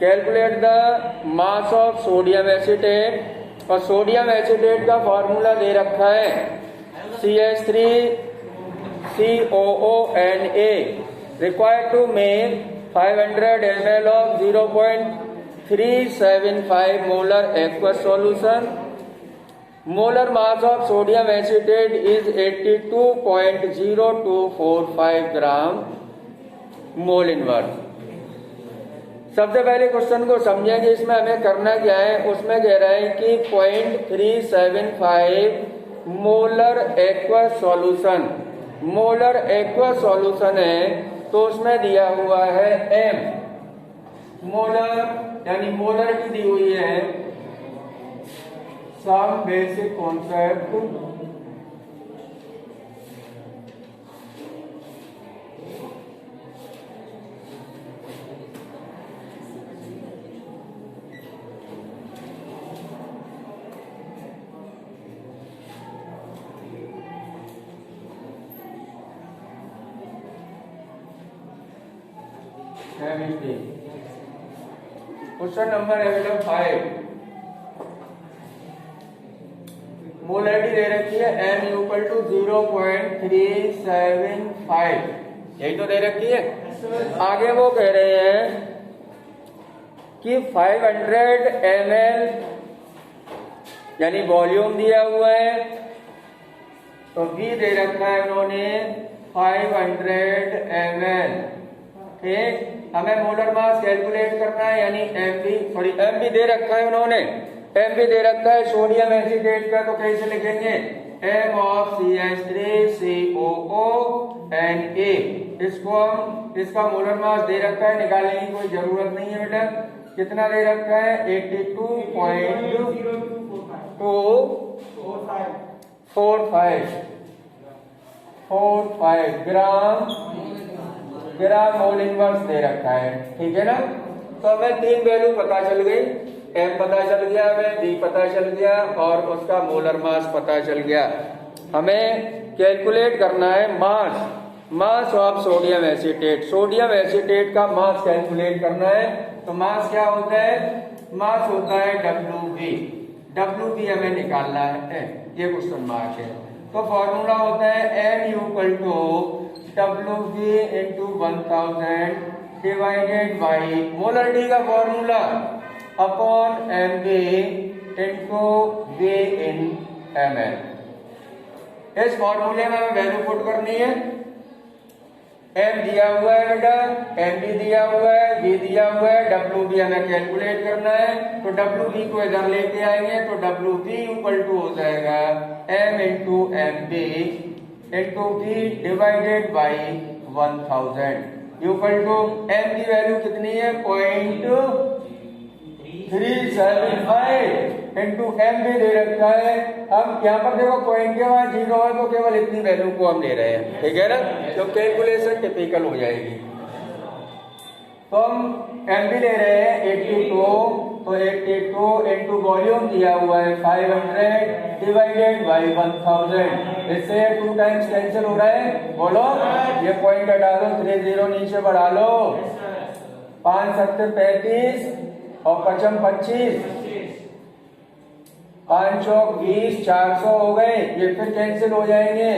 Calculate the mass of sodium acetate, और sodium acetate का formula दे रखा है CH3COONA, required to make 500 ml of 0.375 molar aqueous solution. Molar mass of sodium acetate is 82.0245 gram mole inverse. सबसे पहले question को समझेंगे, इसमें हमें करना क्या है। उसमें कह रहा है कि 0.375 molar aqueous solution, molar aqueous solution है, तो उसमें दिया हुआ है m मोलर, यानी मोलर की दी हुई है। Some basic concept question number 5, molarity दे रखी है m इक्वल टू 0.375, यही तो दे रखी है। आगे वो कह रहे हैं कि 500 ml यानी वॉल्यूम दिया हुआ है, तो v दे रखा है उन्होंने 500 ml। ठीक, हमें मोलर मास कैलकुलेट करना है, यानी एम भी दे रखा है उन्होंने, एम भी दे रखा है सोडियम एसीटेट का, तो कैसे लिखेंगे m of CH3COONA। इसको हम, इसका मोलर मास दे रखा है, निकालने की कोई जरूरत नहीं है बेटा। कितना दे रखा है 82.245 ग्राम मोल इनवर्स दे रखा है। ठीक है ना, तो हमें तीन वैल्यू पता चल गई, m पता चल गया, हमें v पता चल गया, और उसका मोलर मास पता चल गया। हमें कैलकुलेट करना है मास of sodium acetate, sodium acetate का मास कैलकुलेट करना है। तो मास क्या होता है, मास होता है WB हमें निकालना है, ये क्वेश्चन मार्क है। तो फॉर्मूला होता है m equal to WB into 1000 divided by molarity का formula upon MB into V in ml। इस फॉर्मूले में हमें वैल्यू पुट करनी है। m दिया हुआ है बेटा, MB दिया हुआ है, V दिया हुआ है, WB हमें कैलकुलेट करना है। तो WB को इधर लेके आएंगे, तो WB इक्वल टू हो जाएगा m into MB into V divided by 1000 equal to m की वैल्यू कितनी है 0.375 इंटू m भी दे रखा है। हम यहाँ पर देखो पॉइंट के बाद 0 है, तो केवल इतनी वैल्यू को हम ले रहे हैं। ठीक है ना, तो कैलकुलेशन टिपिकल हो जाएगी। तो हम m भी ले रहे हैं 82, तो 82 इंटू वॉल्यूम दिया हुआ है 500 डिवाइडेड बाई 1000। इससे 2 टाइम्स कैंसिल हो रहा है, बोलो ये पॉइंट हटा दो, 30 नीचे बढ़ा लो, 5 7 35 और 55 25, 5 चौक 20, 400 हो गए, ये फिर कैंसिल हो जाएंगे,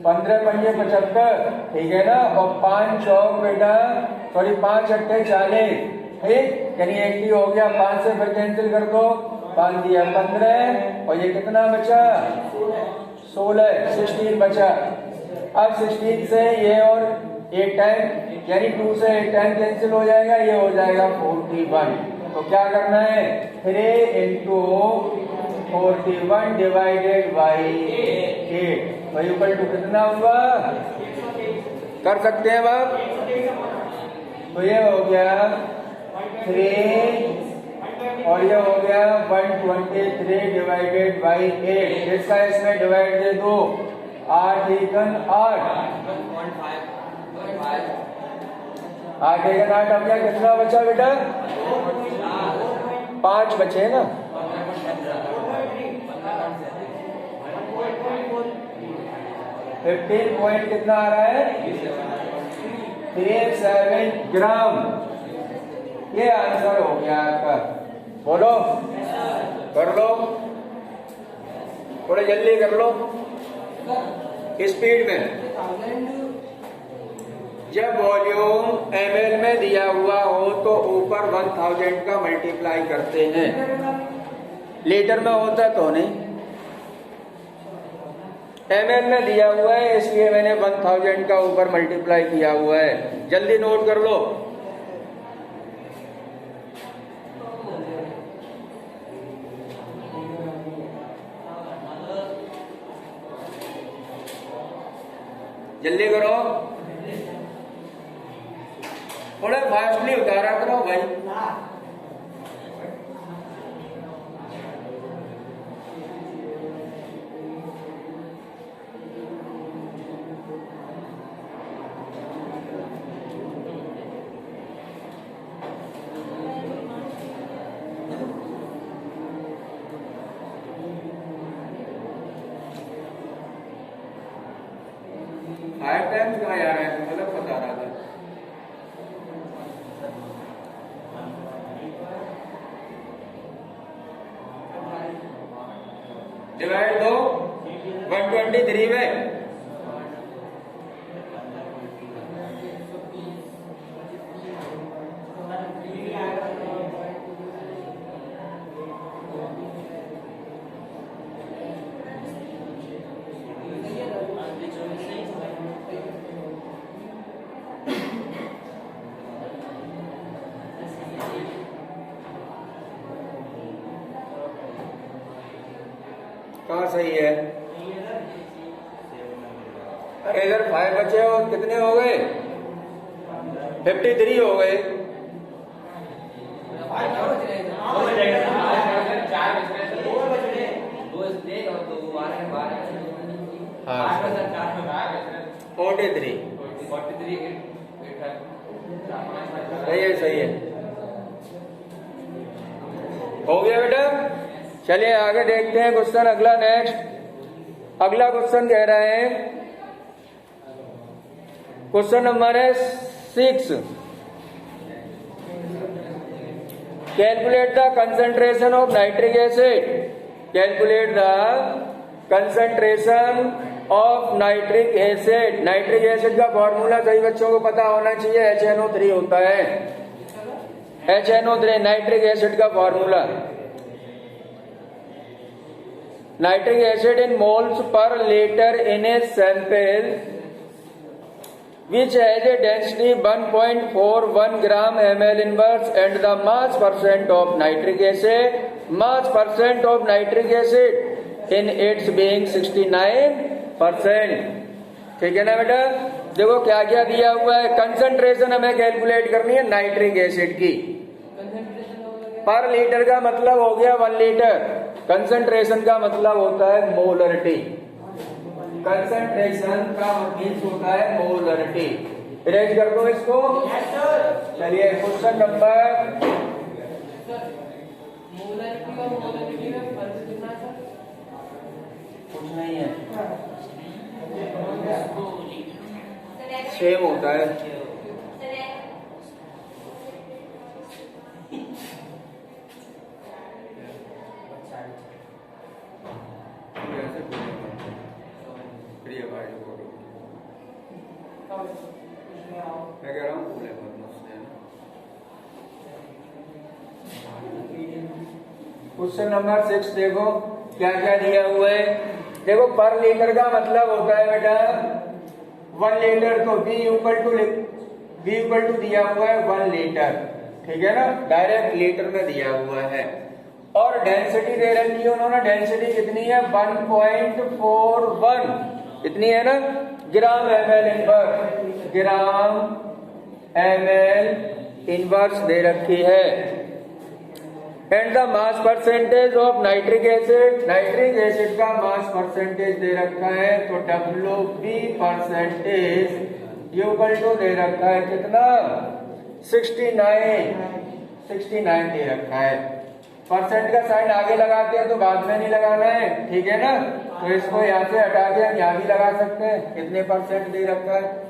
15 पंजे 75, ठीक है ना, और 5 चौक बेटा 5 अट्ठे 40, ठीक, यानी 80 हो गया। 5 से फिर कैंसिल कर दो, 5 दिया 15, और ये कितना बचा 16 बचा। अब 16 से ये और 8 टाइम, यानी 2 से 8 टाइम कैंसिल हो जाएगा, ये हो जाएगा 41। तो क्या करना है 3 इंटू 41 डिवाइडेड बाई 8, तो इक्वल टू कितना हुआ, कर सकते हैं बाप। तो ये हो गया 3 और ये हो गया 123 डिवाइडेड बाई 8। इसका इसमें डिवाइड दे दो, 8 एकन 8, 8 एकन 8। अब यहाँ कितना बचा बेटा 5 बचे ना, 15 पॉइंट कितना आ रहा है 37 ग्राम ये आंसर हो गया आपका। बोलो, कर लो, थोड़ा जल्दी कर लो, स्पीड में। जब वॉल्यूम ml में दिया हुआ हो तो ऊपर 1000 का मल्टीप्लाई करते हैं। लीटर में होता तो नहीं, ml में दिया हुआ है इसलिए मैंने 1000 का ऊपर मल्टीप्लाई किया हुआ है। जल्दी नोट कर लो। जल्दी करो, थोड़ा फास्टली उतारा करो भाई। हायर टाइम कहाँ जा रहा है, मतलब बता रहा था। डिवाइड दो 123 में। कहाँ सही है? अरे इधर 5 बचे हो, कितने हो गए? 53 हो गए। हाँ 43 सही है, सही है, हो गया बेटा। चलिए आगे देखते हैं क्वेश्चन अगला। नेक्स्ट अगला क्वेश्चन कह रहा है, क्वेश्चन नंबर है 6। Calculate the concentration of nitric acid. Calculate the concentration of nitric acid. Nitric acid का फॉर्मूला सही बच्चों को पता होना चाहिए, HNO3 होता है। HNO3 नाइट्रिक एसिड का formula. Nitric acid in moles per liter in a sample which has a density 1.41 gram ml inverse and the mass percent of nitric acid, mass percent of nitric acid in its being 69%। ठीक है ना बेटा। देखो क्या क्या दिया हुआ है। कंसंट्रेशन हमें कैलकुलेट करनी है नाइट्रिक एसिड की। पर लीटर का मतलब हो गया 1 लीटर। कंसंट्रेशन का मतलब होता है मोलरिटी। कंसंट्रेशन का मतलब होता है मोलरिटी। इरेज कर दो इसको। चलिए क्वेश्चन नंबर, कुछ नहीं है, सेम होता है। मैं कह रहा हूँ पूरे क्वेश्चन नंबर 6 देखो क्या क्या दिया हुआ है। देखो पर लीटर का मतलब होता है बेटा 1 लीटर, तो बी इक्वल टू दिया हुआ है 1 लीटर। ठीक है ना, डायरेक्ट लीटर में दिया हुआ है। और डेंसिटी दे रखी है उन्होंने। डेंसिटी कितनी है? 1.41 इतनी है ना, ग्राम ml इनवर्स। ग्राम ml इनवर्स दे रखी है। And the mass percentage of nitric acid. Nitric acid का मास परसेंटेज दे रखा है, तो WB परसेंटेज इक्वल टू दे रखा है कितना? 69 दे रखा है। परसेंट का साइन आगे लगाते हैं तो बाद में नहीं लगाना है, ठीक है ना। तो इसको यहाँ से हटा के हम यहाँ भी लगा सकते हैं। कितने परसेंट दे रखा है?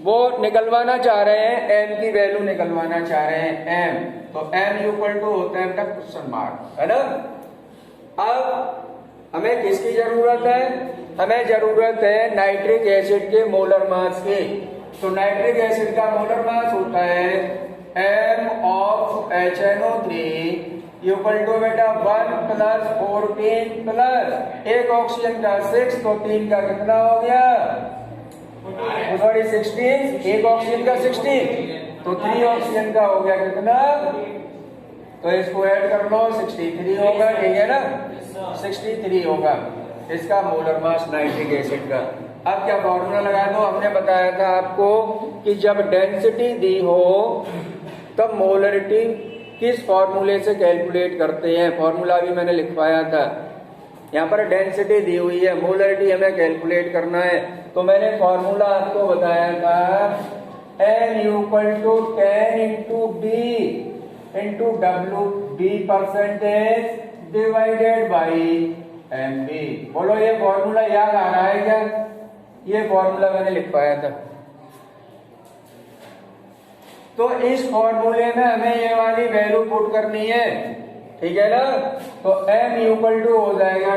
वो निकलवाना चाह रहे हैं, एम की वैल्यू निकलवाना चाह रहे हैं, एम। तो एम इक्वल टू होता है बेटा क्वेश्चन मार्क, है ना। अब हमें किसकी जरूरत है? हमें जरूरत है नाइट्रिक एसिड के मोलर मास की। तो नाइट्रिक एसिड का मोलर मास होता है m of HNO3 equal to बेटा 1 + 14 प्लस एक ऑक्सीजन का 6, तो 3 का कितना हो गया? सॉरी 16, एक ऑक्सीजन का 16, तो 3 ऑक्सीजन का हो गया कितना? तो इसको ऐड कर लो, 63 होगा, ठीक है ना, 63 होगा इसका मोलर मास नाइट्रिक एसिड का। अब क्या फॉर्मूला लगा दो? हमने बताया था आपको कि जब डेंसिटी दी हो तब मोलरिटी किस फॉर्मूले से कैलकुलेट करते हैं, फॉर्मूला भी मैंने लिखवाया था। यहाँ पर डेंसिटी दी हुई है, मोलरिटी हमें कैलकुलेट करना है, तो मैंने फॉर्मूला आपको बताया था N = 10 × B × W, B percentage divided by MB। बोलो ये फॉर्मूला याद आ रहा है क्या? ये फॉर्मूला मैंने लिखवाया था। तो इस फॉर्मूले में हमें ये वाली वैल्यू पुट करनी है, ठीक है ना। तो m = हो जाएगा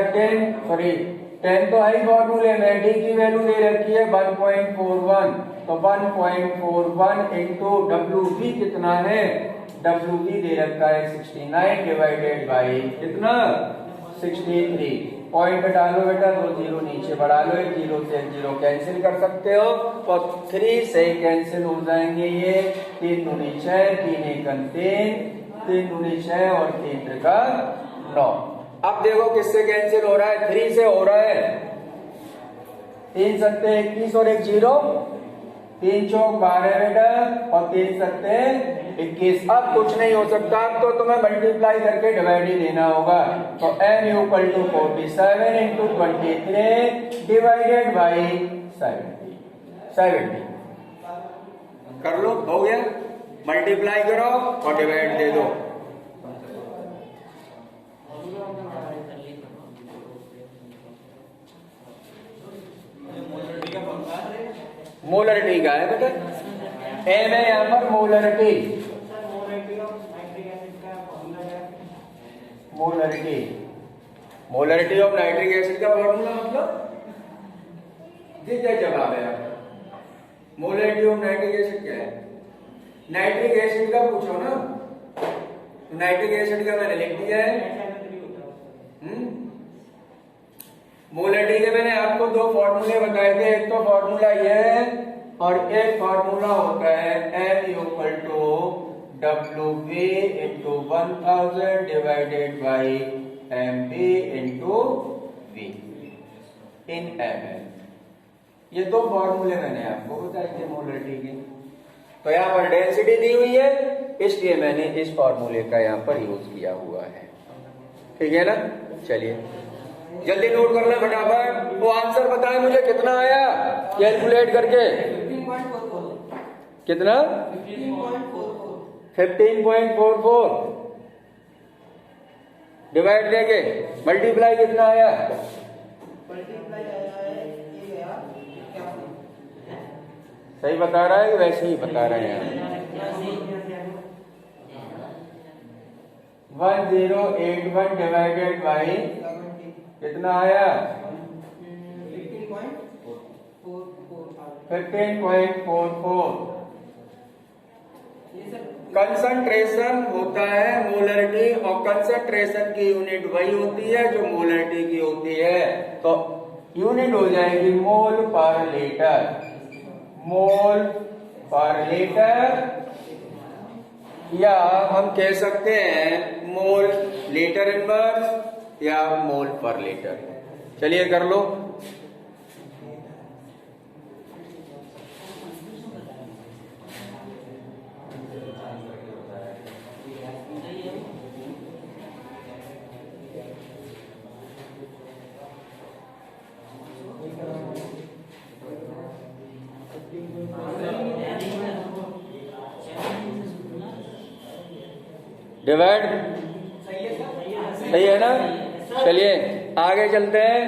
10 तो है फॉर्मूले में, d की वैल्यू दे रखी है 1.41, तो 1.41 इंटू WB कितना है? WB दे रखा है 69 डिवाइडेड बाई कितना? 63। पॉइंट डालो बेटा, 2 जीरो नीचे बढ़ा लो, 1 जीरो से 1 जीरो कैंसिल कर सकते हो, और 3 से कैंसिल हो जाएंगे ये, 3 दूनी 6, 3 एकम 3, 3 दूनी 6 और 3 त्रिका 9। अब देखो किससे कैंसिल हो रहा है? 3 से हो रहा है, 3 सत्ते 21 और 1 जीरो, 3 चौक 12 बेटा, और 3 सत्ते 21। अब कुछ नहीं हो सकता, अब तो तुम्हें मल्टीप्लाई करके डिवाइड ही देना होगा। तो m = 47 × 23 डिवाइडेड बाई 70 कर लो, हो गया। मल्टीप्लाई करो और डिवाइड दे दो। मोलरिटी का है बेटा, एम है यहाँ पर molarity, molarity of nitric acid का फॉर्मूला मतलब ये क्या जवाब है आपका? मोलरिटी ऑफ नाइट्रिक एसिड क्या है? नाइट्रिक एसिड का पूछो ना, नाइट्रिक एसिड का मैंने लिख दिया है। मोलरिटी के मैंने आपको 2 फॉर्मूले बताए थे, एक तो फॉर्मूला ये है और एक फॉर्मूला होता है m = WB × 1000 divided by MB × V in ml। ये 2 फॉर्मूले मैंने आपको बताए थे मोलरिटी के। तो यहाँ पर डेंसिटी दी हुई है, इसलिए मैंने इस फॉर्मूले का यहाँ पर यूज किया हुआ है, ठीक है ना। चलिए जल्दी नोट कर ले फटाफट, वो आंसर बताए मुझे कितना आया कैलकुलेट करके। कितना? 15.44 डिवाइड देके मल्टीप्लाई कितना आया? सही बता रहा है, वैसे ही बता रहे हैं। 1081 डिवाइडेड बाई कितना आया? 15.44। कंसंट्रेशन होता है मोलरिटी, और कंसंट्रेशन की यूनिट वही होती है जो मोलरिटी की होती है। तो यूनिट हो जाएगी मोल पर लीटर, मोल पर लीटर, या हम कह सकते हैं मोल लीटर इनवर्स या मोल पर लीटर। चलिए कर लो। डिवाइड सही है ना। चलिए आगे चलते हैं,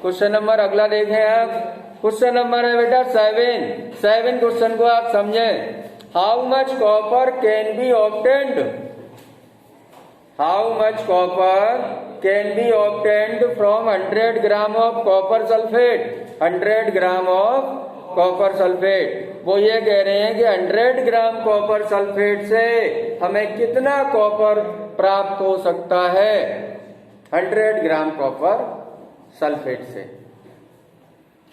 क्वेश्चन नंबर अगला देखें आप। क्वेश्चन नंबर है बेटा 7 क्वेश्चन को आप समझें। How much copper can be obtained, how much copper can be obtained from 100 gram of copper sulphate, 100 gram of copper sulphate. वो ये कह रहे हैं कि 100 ग्राम कॉपर सल्फेट से हमें कितना कॉपर प्राप्त हो सकता है, 100 ग्राम कॉपर सल्फेट से।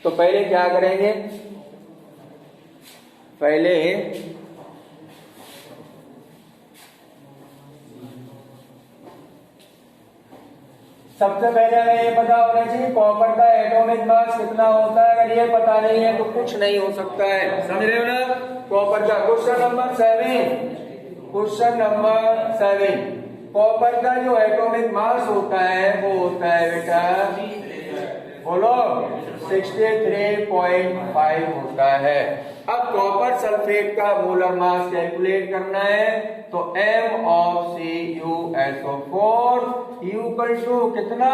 तो पहले क्या करेंगे, पहले सबसे पहले हमें ये पता होना चाहिए कॉपर का एटॉमिक मास कितना होता है। अगर ये पता नहीं है तो कुछ नहीं हो सकता है, समझ रहे हो ना। कॉपर का क्वेश्चन नंबर 7 कॉपर का जो एटॉमिक मास होता है वो होता है बेटा, बोलो 63.5 होता है। अब कॉपर सल्फेट का मोलर मास कैलकुलेट करना है तो M of CuSO4 equal to कितना,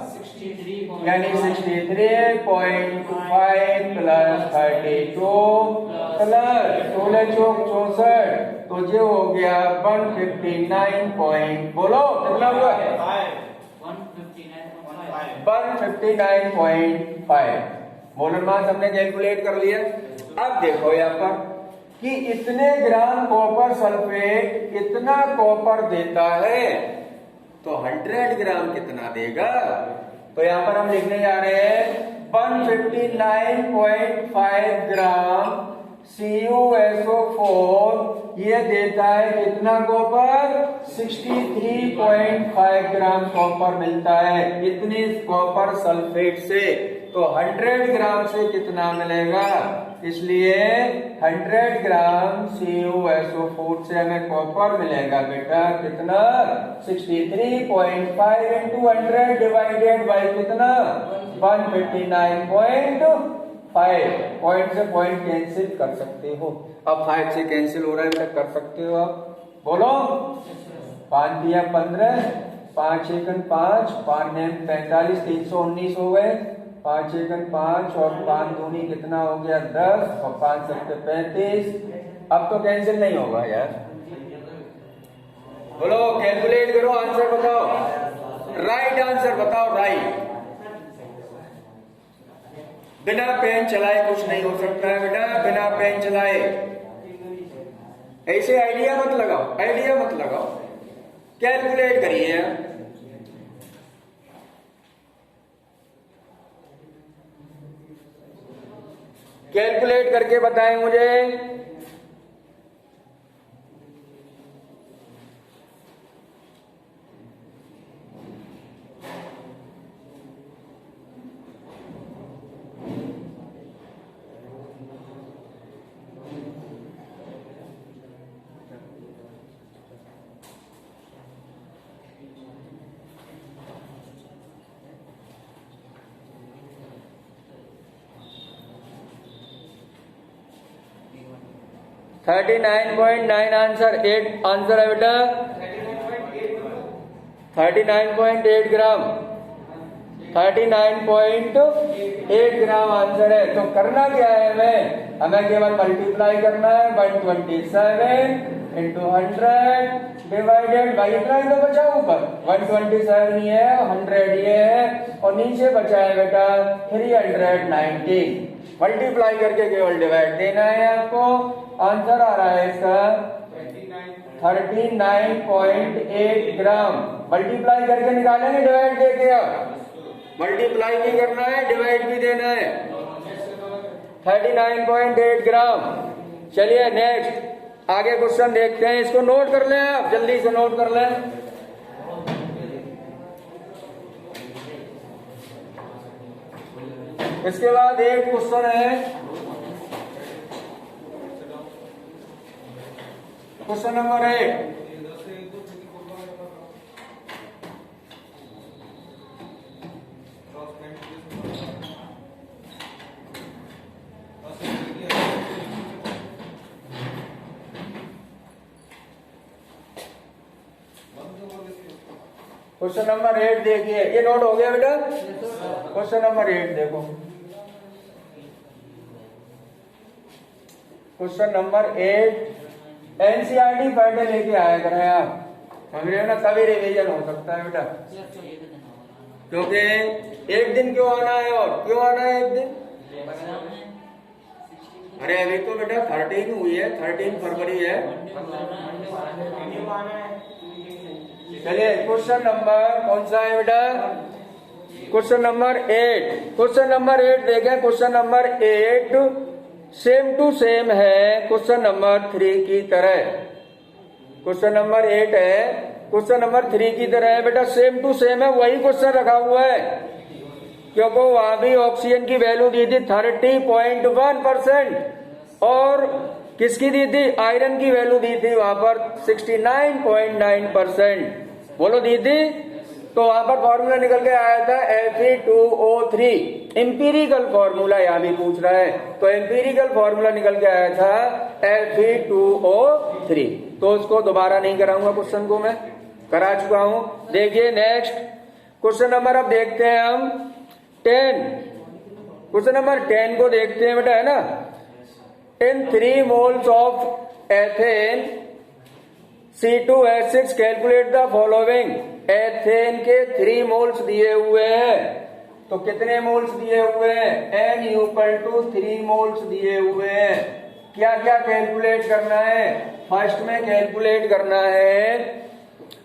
63 यानी 63.5 प्लस 32 प्लस 16 चौक 64, तो ये हो गया 159 बोलो कितना हुआ, 159.5 मोलर मास हमने कैलकुलेट कर लिया। अब देखो यहाँ पर कि इतने ग्राम कॉपर सल्फेट इतना कॉपर देता है तो 100 ग्राम कितना देगा। तो यहाँ पर हम लिखने जा रहे हैं 159.5 ग्राम CuSO4 ये देता है कितना कॉपर, 63.5 ग्राम कॉपर मिलता है इतने कॉपर सल्फेट से। तो 100 ग्राम से कितना मिलेगा, इसलिए 100 ग्राम CuSO4 से हमें कॉपर मिलेगा बेटा कितना, 63.5 इंटू 100 डिवाइडेड बाई कितना, 159.5। पॉइंट से पॉइंट कैंसिल कर सकते हो। अब 5 से कैंसिल हो रहा है बेटा, कर सकते हो आप, बोलो 5 दिया 15, 5 एकन 5, 5 नेम 45, 319 हो गए, 5 एकन 5 और 5 दूनी कितना हो गया 10 और 5 सत्ते 35। अब तो कैंसिल नहीं होगा यार, बोलो कैलकुलेट करो, आंसर बताओ, राइट आंसर बताओ, राइट। बिना पेन चलाए कुछ नहीं हो सकता है बेटा, बिना पेन चलाए। ऐसे आइडिया मत लगाओ, आइडिया मत लगाओ, कैलकुलेट करिए। कैलकुलेट करके बताएं मुझे। है 39.9 आंसर, 8 आंसर है बेटा, 39.8 ग्राम, 39.8 ग्राम आंसर है। तो करना क्या है हमें केवल मल्टीप्लाई करना है 127 इंटू 100 डिवाइडेड बाई, इतना ही तो बचा ऊपर 127 ये है, 100 ये है और नीचे बचा है बेटा 390। मल्टीप्लाई करके केवल डिवाइड देना है आपको। आंसर आ रहा है इसका 39.8 ग्राम। मल्टीप्लाई करके निकालेंगे डिवाइड देके, अब मल्टीप्लाई भी करना है डिवाइड भी देना है, 39.8 ग्राम। चलिए नेक्स्ट आगे क्वेश्चन देखते हैं, इसको नोट कर लें आप, जल्दी से नोट कर लें। इसके बाद एक क्वेश्चन है, क्वेश्चन नंबर 8। क्वेश्चन नंबर 8 देखिए, ये नोट हो गया बेटा। क्वेश्चन नंबर 8 देखो, क्वेश्चन नंबर 8 एनसीईआरटी पढ़ने लेके आया करें आप, समझ रहे हो ना, तभी रिवीजन हो सकता है बेटा। क्योंकि एक दिन क्यों आना है, और क्यों आना है एक दिन? अरे अभी तो बेटा 13 हुई है, 13 फरवरी है। चलिए क्वेश्चन नंबर कौन सा है बेटा? Question number 8। क्वेश्चन नंबर 8 देखें। Question number 8 same to same है क्वेश्चन नंबर 3 की तरह। क्वेश्चन नंबर 8 है क्वेश्चन नंबर 3 की तरह है बेटा, सेम टू सेम है, वही क्वेश्चन रखा हुआ है। क्योंकि वहां भी ऑक्सीजन की वैल्यू दी थी 30.1% और किसकी दी थी? आयरन की वैल्यू दी थी वहां पर 69.9%। बोलो दी थी। तो वहां पर फॉर्मूला निकल के आया था Fe2O3। एम्पीरिकल फॉर्मूला यहां भी पूछ रहा है, तो एम्पीरिकल फॉर्मूला निकल के आया था Fe2O3। तो उसको दोबारा नहीं कराऊंगा, क्वेश्चन को मैं करा चुका हूं। देखिए नेक्स्ट क्वेश्चन नंबर अब देखते हैं हम 10। क्वेश्चन नंबर 10 को देखते हैं बेटा, है ना। इन 3 moles of ethane C2H6 calculate the following. Ethane के 3 मोल्स दिए हुए हैं, तो कितने मोल्स दिए हुए हैं? N = 3 मोल्स दिए हुए हैं। क्या क्या कैलकुलेट करना है? फर्स्ट में कैलकुलेट करना है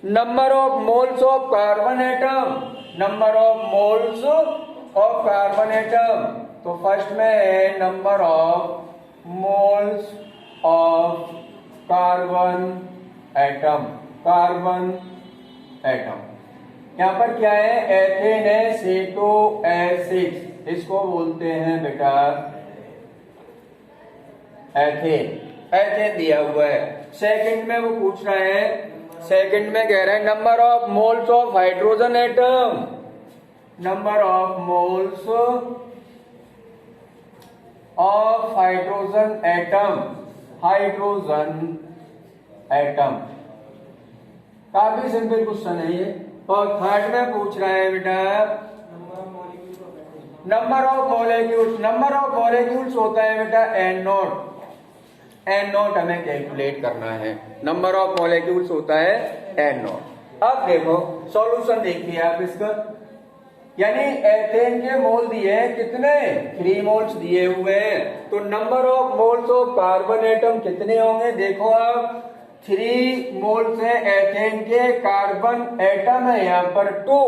number of moles of carbon atom, number of moles of carbon atom. तो फर्स्ट में है number of moles of carbon atom, carbon atom. यहां पर क्या है? एथेन है C2H6, इसको बोलते हैं बेटा एथेन। एथेन दिया हुआ है। सेकंड में वो पूछ रहा है, सेकंड में कह रहा है number of moles of hydrogen atom, number of moles of hydrogen atom, hydrogen atom. काफी सिंपल क्वेश्चन है ये। और थर्ड में पूछ रहा है बेटा number of molecules. Number of molecules होता है बेटा N0। N0 हमें कैलकुलेट करना है। नंबर ऑफ मॉलिक्यूल्स होता है N0। अब देखो सॉल्यूशन देखिए आप इसका, यानी एथेन के मोल दिए कितने? 3 मोल्स दिए हुए हैं। तो number of moles of carbon atom कितने होंगे? देखो आप 3 मोल्स है एथेन के, कार्बन एटम है यहाँ पर 2,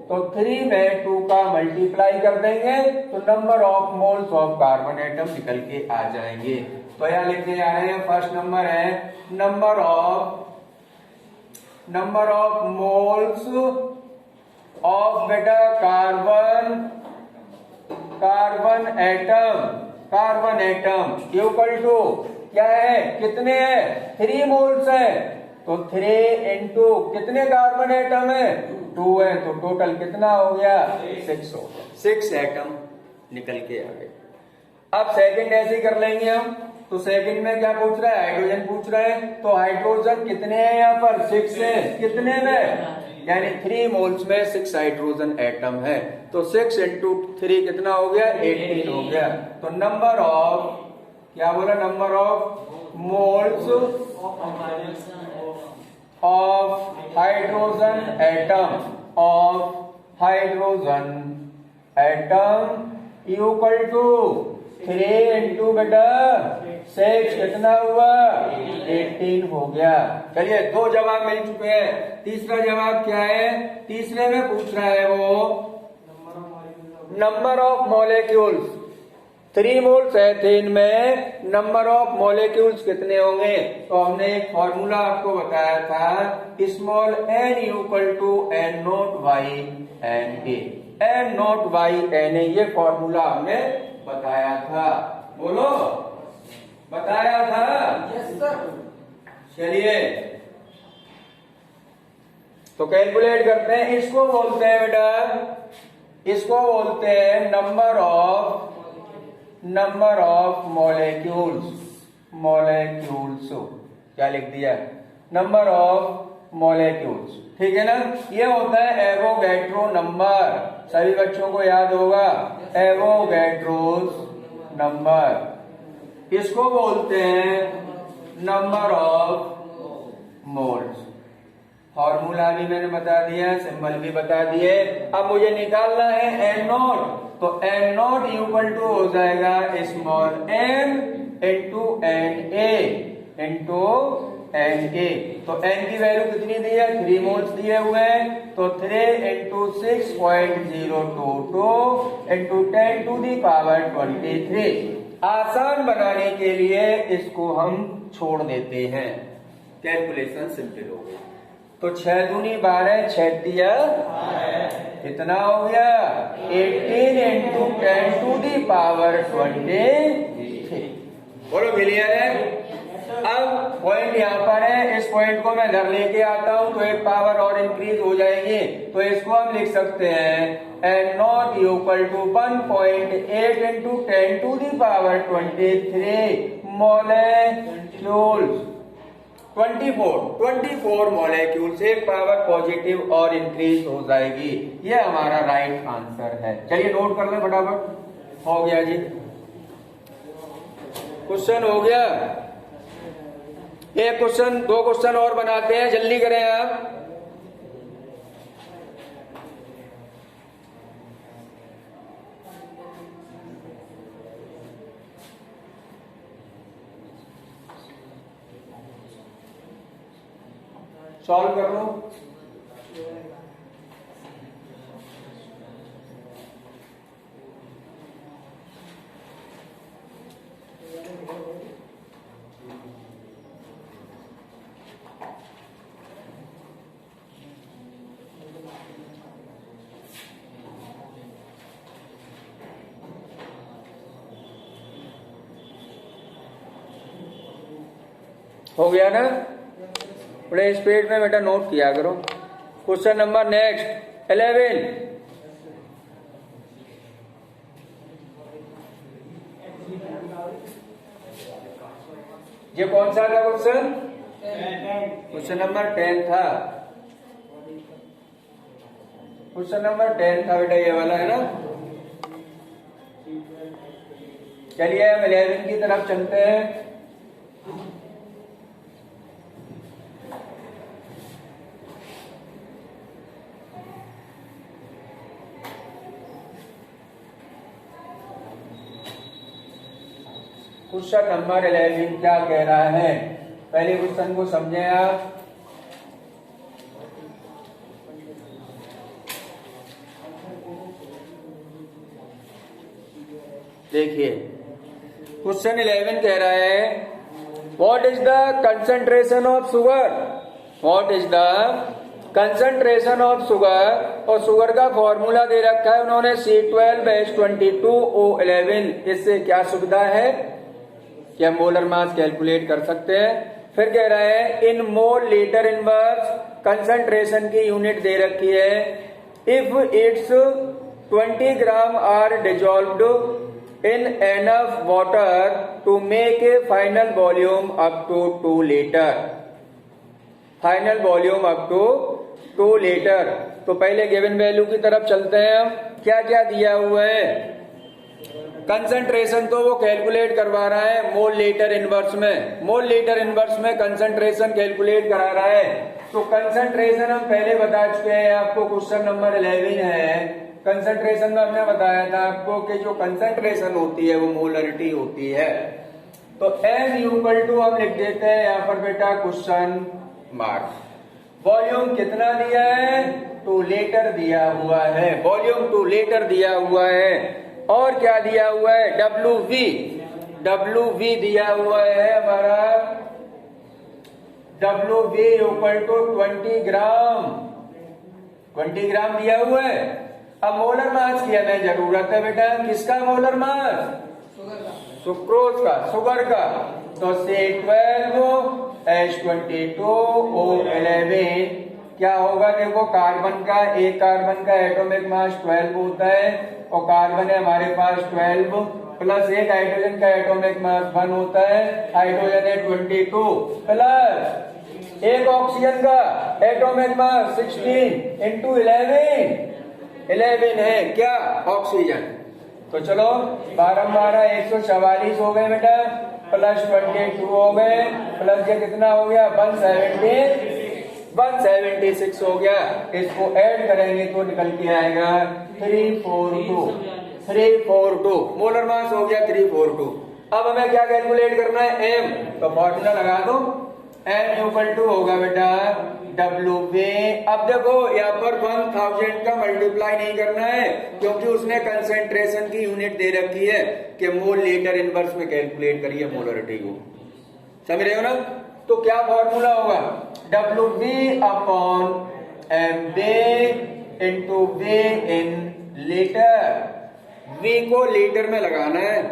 तो 3 में 2 का मल्टीप्लाई कर देंगे तो number of moles of carbon atom निकल के आ जाएंगे। तो यहाँ लिखने आ रहे हैं फर्स्ट नंबर है नंबर ऑफ मोल्स ऑफ बेटा कार्बन एटम इक्वल टू क्या है? कितने हैं? 3 मोल्स है, तो 3 इंटू कितने कार्बन एटम है? 2 है, तो टोटल कितना हो गया? 6 हो गया। 6 एटम निकल के आ गए। अब सेकंड ऐसे ही कर लेंगे हम। तो सेकंड में क्या पूछ रहा है? हाइड्रोजन पूछ रहा है। तो हाइड्रोजन कितने हैं यहाँ पर? 6 है। कितने में? यानी 3 मोल्स में 6 हाइड्रोजन एटम है। तो 6 इंटू 3 कितना हो गया? 18 हो गया। तो नंबर ऑफ क्या बोला? Number of moles of hydrogen atom equal to 3 into बेटा 6 कितना हुआ? 18 हो गया। चलिए 2 जवाब मिल चुके हैं। तीसरा जवाब क्या है? तीसरे में पूछ रहा है वो number of molecules. 3 moles ethane में नंबर ऑफ मॉलिक्यूल्स कितने होंगे? तो हमने एक फॉर्मूला आपको बताया था, small n equal to N0/Na। N0/Na ये फॉर्मूला हमने बताया था। बोलो बताया था? Yes sir. चलिए तो कैलकुलेट करते हैं। इसको बोलते हैं बेटा, इसको बोलते हैं नंबर ऑफ मॉलिक्यूल्स। क्या लिख दिया? नंबर ऑफ मॉलिक्यूल्स, ठीक है ना। ये होता है एवोगैड्रो नंबर। सभी बच्चों को याद होगा एवोगैड्रोस नंबर। इसको बोलते हैं नंबर ऑफ मोल्स। फॉर्मूला भी मैंने बता दिया, सिंबल भी बता दिए। अब मुझे निकालना है एन नॉट, तो एन नॉट इक्वल टू हो जाएगा small M into N A into N A. तो एन की वैल्यू कितनी दी है, 3 मोल्स दिए हुए हैं, तो 3 into 6.022 into 10 to the power 23। आसान बनाने के लिए इसको हम छोड़ देते हैं, कैलकुलेशन सिंपल हो गई। तो 6 दूनी 12, 6 दिया कितना हो गया 18 इंटू 10 टू दी पावर 23। बोलो क्लियर है। अब पॉइंट यहाँ पर है, इस पॉइंट को मैं इधर लेके आता हूँ तो एक पावर और इंक्रीज हो जाएगी। तो इसको हम लिख सकते हैं N naught equal to 1.8 into 10 to the power 23 molecules. 24 molecule से पावर पॉजिटिव और इंक्रीज हो जाएगी। ये हमारा राइट आंसर है। चलिए नोट कर लें फटाफट। हो गया जी, क्वेश्चन हो गया। एक क्वेश्चन, 2 क्वेश्चन और बनाते हैं, जल्दी करें आप। सॉल्व कर लो। हो गया ना, बड़े स्पीड में बेटा नोट किया करो। Question number next 11। ये कौन सा था क्वेश्चन? क्वेश्चन नंबर 10 था। क्वेश्चन नंबर 10 था बेटा, ये वाला है ना। चलिए हम 11 की तरफ चलते हैं। क्वेश्चन नंबर 11 क्या कह रहा है, पहले क्वेश्चन को समझें आप। देखिए क्वेश्चन 11 कह रहा है what is the concentration of sugar. What is the concentration of sugar, और शुगर का फॉर्मूला दे रखा है उन्होंने C12H22O11। इससे क्या सुविधा है कि हम मोलर मास कैलकुलेट कर सकते हैं। फिर कह रहा है in mole litre inverse, concentration की यूनिट दे रखी है। If it's 20 gram are dissolved in enough water to make a final volume up to 2 litre. Final volume up to 2 litre. तो पहले गिवन वैल्यू की तरफ चलते हैं हम। क्या क्या दिया हुआ है, कंसंट्रेशन तो वो कैलकुलेट करवा रहा है मोल लीटर इनवर्स में। मोल लीटर इनवर्स में कंसंट्रेशन कैलकुलेट करा रहा है। तो कंसंट्रेशन हम पहले बता चुके हैं आपको, क्वेश्चन नंबर 11 है। कंसंट्रेशन में हमने बताया था आपको कि जो कंसंट्रेशन होती है वो मोलरिटी होती है। तो M इक्वल टू हम लिख देते हैं यहाँ पर बेटा क्वेश्चन मार्क। वॉल्यूम कितना दिया है, 2 लीटर दिया हुआ है। वॉल्यूम 2 लीटर दिया हुआ है। और क्या दिया हुआ है, WV दिया हुआ है हमारा। WV इक्वल टू 20 ग्राम। 20 ग्राम दिया हुआ है। अब मोलर मास की हमें जरूरत है बेटा, किसका मोलर मास, सुक्रोज का, शुगर का। तो C12H22O11 क्या होगा, देखो कार्बन का, एक कार्बन का एटॉमिक मास 12 होता है और कार्बन है हमारे पास 12 प्लस एक हाइड्रोजन का एटॉमिक मास 1 होता है, हाइड्रोजन है 22 प्लस एक ऑक्सीजन का एटॉमिक मास 16 इंटू 11 है क्या, ऑक्सीजन। तो चलो 12 144 हो गए बेटा। प्लस 22 हो गए, प्लस ये कितना हो गया 176 हो गया। इसको ऐड करेंगे तो निकल के आएगा 342 मोलर मास हो गया 342। अब हमें क्या कैलकुलेट करना है, एम, तो फॉर्मूला लगा दो, एम इक्वल टू होगा बेटा WV। अब देखो यहाँ पर 1000 का मल्टीप्लाई नहीं करना है क्योंकि उसने कंसेंट्रेशन की यूनिट दे रखी है कि मोल लीटर इनवर्स में कैलकुलेट करिए मोलरिटी को, समझ रहे हो ना। तो क्या फॉर्मूला होगा WV upon MV into V in litre. V को लीटर में लगाना है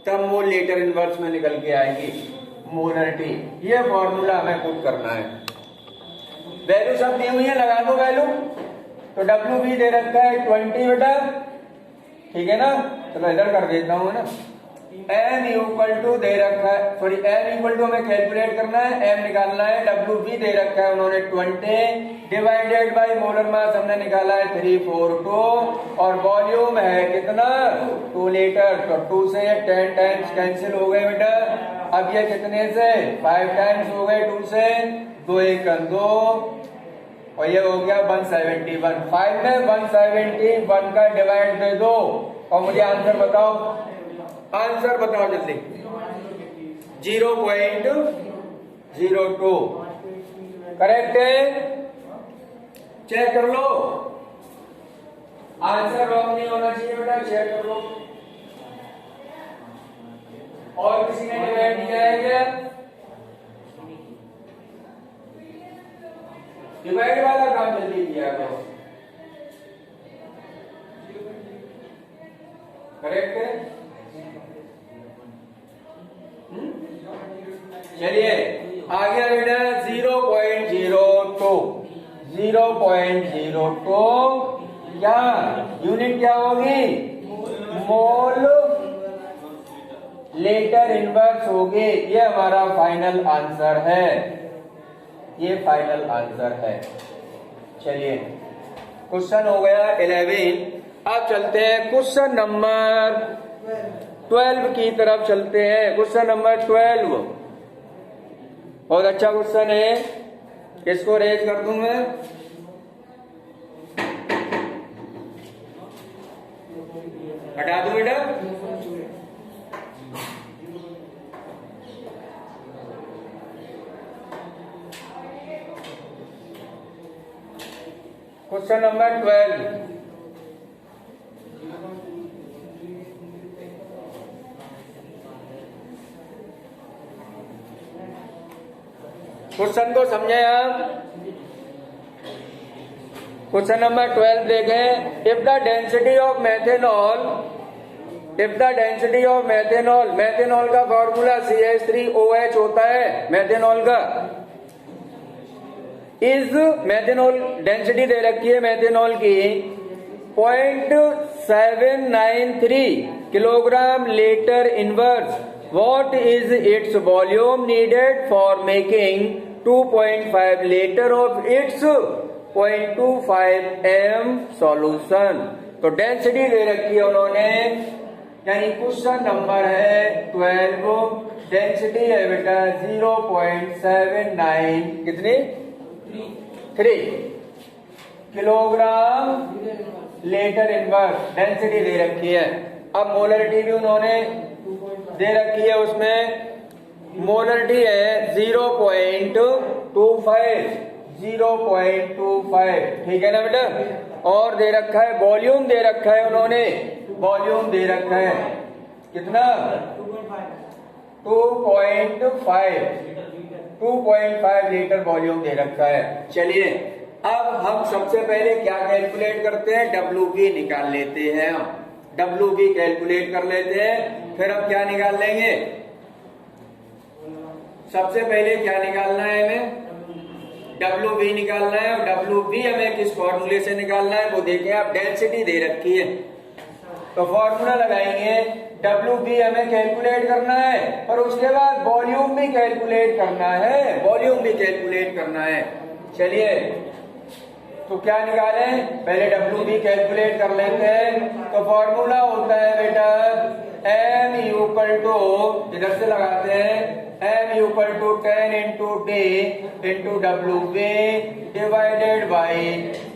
तब मोल लीटर इनवर्स में निकल के आएगी मोलरिटी। ये फॉर्मूला हमें पुट करना है। वैल्यू सब दी हुई है, लगा दो वैल्यू। तो WV दे रखा है 20 बेटा, ठीक है ना। चलो इधर कर देता हूं ना। M इक्वल टू दे रखा है, सॉरी M इक्वल टू हमें कैलकुलेट करना है, M निकालना है। WV दे रखा है उन्होंने 20 डिवाइडेड बाय मोलर मास हमने निकाला है 342 और वॉल्यूम है कितना 2 लीटर। तो 2 से 10 टाइम्स कैंसिल हो गए बेटा। अब ये कितने से 5 टाइम्स हो गए, 2 से 2 1 2 और ये हो गया 171। 5 में 171 का डिवाइड दे दो और मुझे आंसर बताओ, आंसर बताओ जल्दी। 0.02 करेक्ट है, चेक कर लो। आंसर रॉन्ग नहीं होना चाहिए बेटा, चेक कर लो। और किसी ने डिवाइड किया है क्या? डिवाइड वाला काम जल्दी किया करो, करेक्ट है। चलिए आ गया बेटा 0.02 क्या यूनिट क्या होगी, मोल लीटर इनवर्स होगी। ये हमारा फाइनल आंसर है, ये फाइनल आंसर है। चलिए क्वेश्चन हो गया 11। अब चलते हैं क्वेश्चन नंबर 12 की तरफ चलते हैं। क्वेश्चन नंबर 12 बहुत अच्छा क्वेश्चन है, इसको रेज कर दूं मैं। हटा दूं बेटा, क्वेश्चन नंबर 12। क्वेश्चन को समझे आप। क्वेश्चन नंबर 12 देखें। If the density of methanol, methanol का फॉर्मूला CH3OH होता है मेथेनॉल का। इज मेथेनॉल डेंसिटी दे रखी है मेथेनॉल की 0.793 kilogram litre inverse. What is its volume needed for making 2.5 liter of its 0.25 m solution? तो डेंसिटी दे रखी है उन्होंने, यानी क्वेश्चन नंबर है 12, डेंसिटी है बेटा 0.79 कितनी 3 किलोग्राम लीटर इनवर्स डेंसिटी दे रखी है। अब मोलरिटी भी उन्होंने दे रखी है, उसमें मोलरिटी है 0.25, ठीक है ना बेटा। और दे रखा है वॉल्यूम दे रखा है उन्होंने, वॉल्यूम दे रखा है कितना 2.5 लीटर वॉल्यूम दे रखा है। चलिए अब हम सबसे पहले क्या कैलकुलेट करते हैं, WV निकाल लेते हैं। हम WV कैलकुलेट कर लेते हैं, फिर हम क्या निकाल लेंगे, सबसे पहले क्या निकालना है हमें WV निकालना है। और WV हमें किस फॉर्मूले से निकालना है वो देखें आप, डेंसिटी दे रखी है तो फॉर्मूला लगाएंगे। WV हमें कैलकुलेट करना है और उसके बाद वॉल्यूम भी कैलकुलेट करना है, चलिए तो क्या निकालें, पहले WV कैलकुलेट कर लेते हैं। तो फॉर्मूला होता है बेटा m इक्वल टू, इधर से लगाते हैं, m equal to 10 into D into W B divided by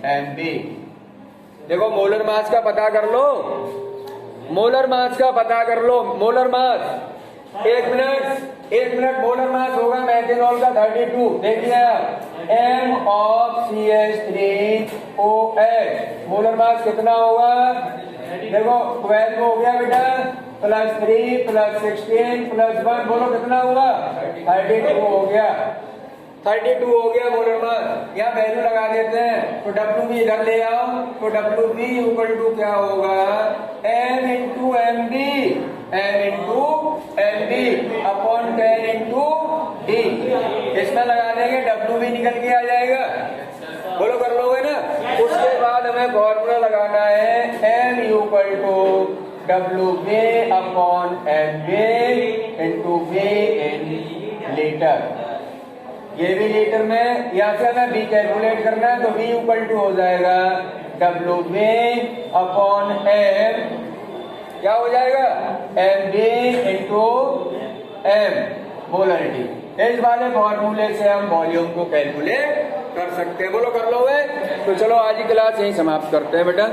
M B. देखो मोलर मास का पता कर लो, मोलर मास का पता कर लो, मोलर मास। एक मिनट मोलर मास होगा मेथेनॉल का 32। देखिए m of CH3OH molar mass कितना होगा? देखो 12 हो गया बेटा, प्लस 3 प्लस 16 प्लस 1, बोलो कितना हुआ? 32 हो गया, 32 हो गया मोलर मास। यहाँ वैल्यू लगा देते हैं, तो डब्ल्यू बी इधर ले आओ, तो डब्ल्यू बी इक्वल टू क्या होगा? m into M B, m into M B upon 10 into D. इसमें लगा देंगे, डब्ल्यू बी निकल के आ जाएगा, बोलो कर लोगे ना। उसके बाद हमें फॉर्मूला लगाना है m equal to W B upon M B into B in litre. ये भी लीटर में, यहाँ से हमें बी कैलकुलेट करना है, तो बी इक्वल टू हो जाएगा डब्ल्यू बी अपॉन एम, क्या हो जाएगा? M B into M molarity. इस वाले फॉर्मूले से हम वॉल्यूम को कैलकुलेट कर सकते हैं, बोलो कर लो। तो चलो आज की क्लास यहीं समाप्त करते हैं बेटा।